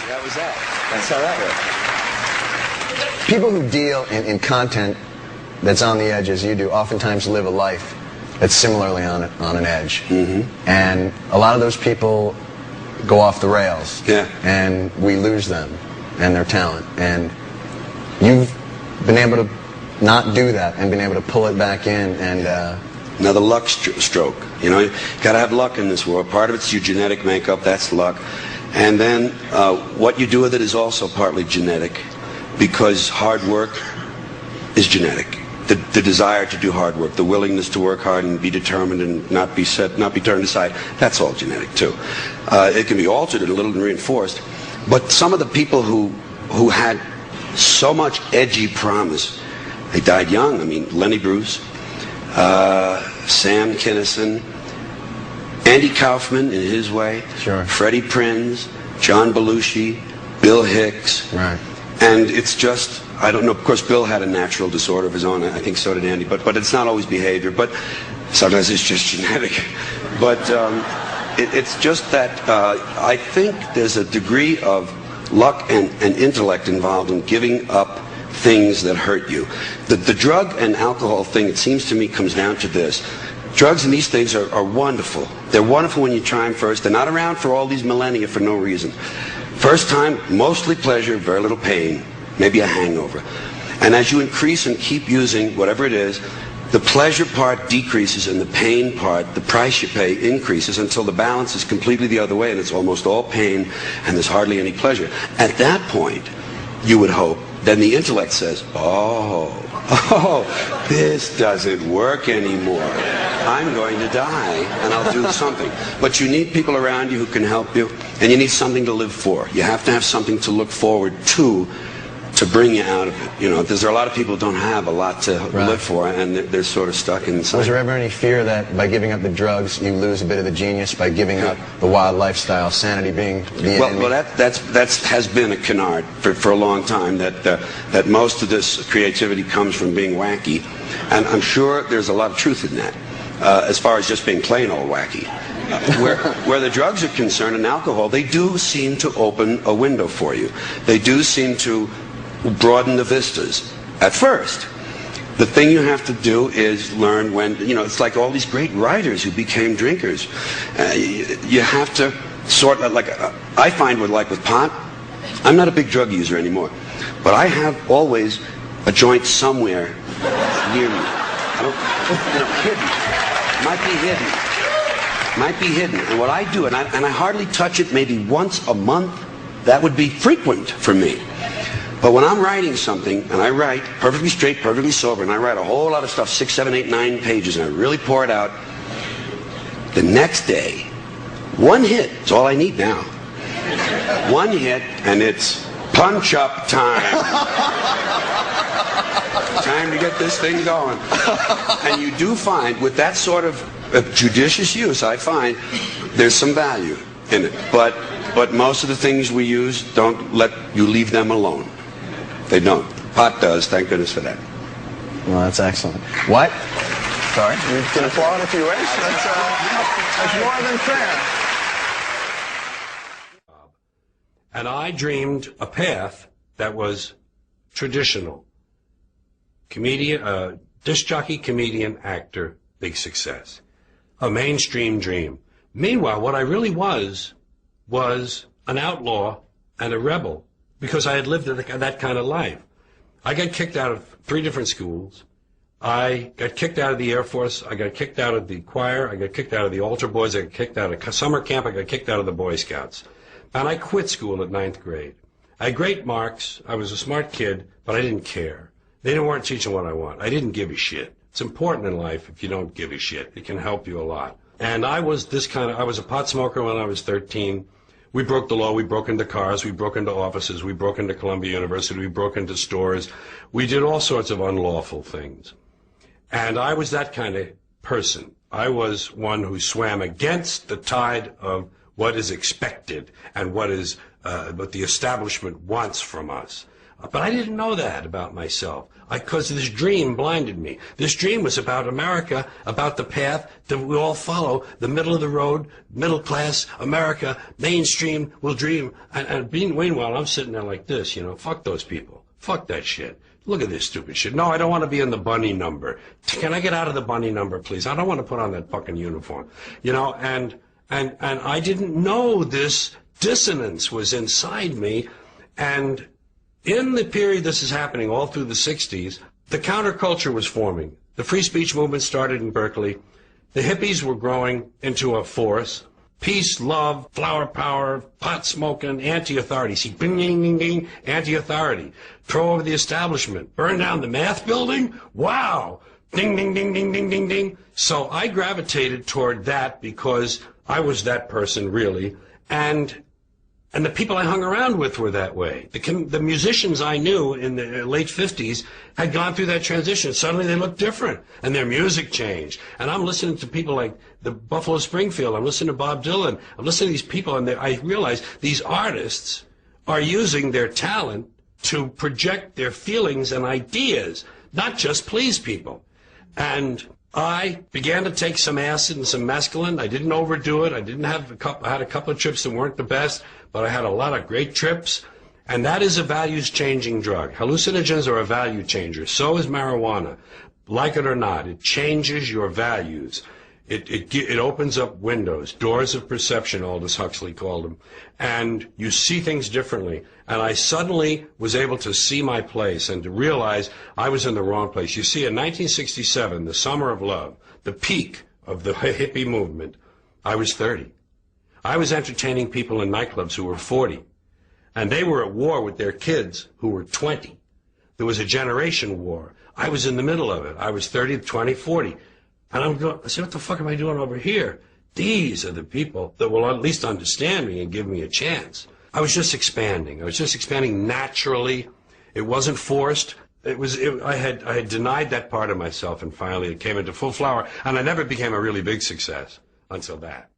That was that. That's how that worked. People who deal in content that's on the edge as you do oftentimes live a life that's similarly on an edge. And a lot of those people go off the rails. Yeah. And we lose them and their talent. And you've been able to not do that and been able to pull it back in and another luck stroke. You know, you gotta have luck in this world. Part of it's your genetic makeup, that's luck. And then what you do with it is also partly genetic, because hard work is genetic. The desire to do hard work, the willingness to work hard and be determined and not be turned aside, that's all genetic too. It can be altered and a little reinforced. But some of the people who had so much edgy promise, they died young. I mean, Lenny Bruce, Sam Kinison, Andy Kaufman in his way, Sure. Freddie Prinze, John Belushi, Bill Hicks. Right. And it's just, I don't know, of course Bill had a natural disorder of his own, I think so did Andy, but it's not always behavior, but sometimes it's just genetic. But it's just that I think there's a degree of luck and intellect involved in giving up things that hurt you. The drug and alcohol thing, it seems to me, comes down to this. Drugs and these things are wonderful. They're wonderful when you try them first. They're not around for all these millennia for no reason. First time, mostly pleasure, very little pain, maybe a hangover. And as you increase and keep using whatever it is, the pleasure part decreases and the pain part, the price you pay, increases until the balance is completely the other way and it's almost all pain and there's hardly any pleasure. At that point, you would hope, then the intellect says, oh, this doesn't work anymore. I'm going to die, and I'll do something. But you need people around you who can help you, and you need something to live for. You have to have something to look forward to bring you out of it. You know, there are a lot of people who don't have a lot to live for, and they're sort of stuck inside. Was there ever any fear that by giving up the drugs, you lose a bit of the genius by giving up the wild lifestyle, sanity being the enemy? Well, that has been a canard for a long time, that most of this creativity comes from being wacky. And I'm sure there's a lot of truth in that, as far as just being plain old wacky. Where the drugs are concerned and alcohol, they do seem to open a window for you. They do seem to broaden the vistas at first. The thing you have to do is learn when, you know, it's like all these great writers who became drinkers. You have to sort of, like, I find with pot, I'm not a big drug user anymore, but I have always a joint somewhere near me. I don't, you know, hidden. Might be hidden. And what I do, and I hardly touch it maybe once a month, that would be frequent for me. But when I'm writing something, and I write perfectly straight, perfectly sober, and I write a whole lot of stuff, 6, 7, 8, 9 pages, and I really pour it out, the next day, one hit is all I need now. One hit, and it's punch-up time. Time to get this thing going. And you do find, with that sort of judicious use, I find there's some value in it. But most of the things we use don't let you leave them alone. They don't. Pot does, thank goodness for that. Well, that's excellent. What? Sorry? You can applaud if you wish. That's more than fair. And I dreamed a path that was traditional. Comedian, disc jockey, comedian, actor, big success. A mainstream dream. Meanwhile, what I really was an outlaw and a rebel, because I had lived that kind of life. I got kicked out of 3 different schools. I got kicked out of the Air Force. I got kicked out of the choir. I got kicked out of the altar boys. I got kicked out of summer camp. I got kicked out of the Boy Scouts. And I quit school at 9th grade. I had great marks. I was a smart kid, but I didn't care. They weren't teaching what I want. I didn't give a shit. It's important in life if you don't give a shit. It can help you a lot. And I was I was a pot smoker when I was 13. We broke the law. We broke into cars. We broke into offices. We broke into Columbia University. We broke into stores. We did all sorts of unlawful things. And I was that kind of person. I was one who swam against the tide of what is expected and what the establishment wants from us. But I didn't know that about myself, because this dream blinded me. This dream was about America, about the path that we all follow, the middle of the road, middle class, America, mainstream will dream. And meanwhile, I'm sitting there like this, you know, fuck those people. Fuck that shit. Look at this stupid shit. No, I don't want to be in the bunny number. Can I get out of the bunny number, please? I don't want to put on that fucking uniform. You know, and I didn't know this dissonance was inside me. And in the period this is happening, all through the 60s, the counterculture was forming. The free speech movement started in Berkeley. The hippies were growing into a force. Peace, love, flower power, pot smoking, anti-authority. See, bing, ding, ding, ding, anti-authority. Throw over the establishment. Burn down the math building? Wow! Ding, ding, ding, ding, ding, ding, ding. So I gravitated toward that because I was that person, really. And the people I hung around with were that way. The musicians I knew in the late 50s had gone through that transition. Suddenly they looked different, and their music changed. And I'm listening to people like the Buffalo Springfield. I'm listening to Bob Dylan. I'm listening to these people, and I realize these artists are using their talent to project their feelings and ideas, not just please people. And I began to take some acid and some mescaline. I didn't overdo it. I had a couple of trips that weren't the best, but I had a lot of great trips. And that is a values-changing drug. Hallucinogens are a value changer. So is marijuana. Like it or not, it changes your values. It opens up windows, doors of perception, Aldous Huxley called them. And you see things differently. And I suddenly was able to see my place and to realize I was in the wrong place. You see, in 1967, the summer of love, the peak of the hippie movement, I was 30. I was entertaining people in nightclubs who were 40. And they were at war with their kids who were 20. There was a generation war. I was in the middle of it. I was 30, 20, 40. And I said, what the fuck am I doing over here? These are the people that will at least understand me and give me a chance. I was just expanding. I was just expanding naturally. It wasn't forced. I had denied that part of myself, and finally it came into full flower. And I never became a really big success until that.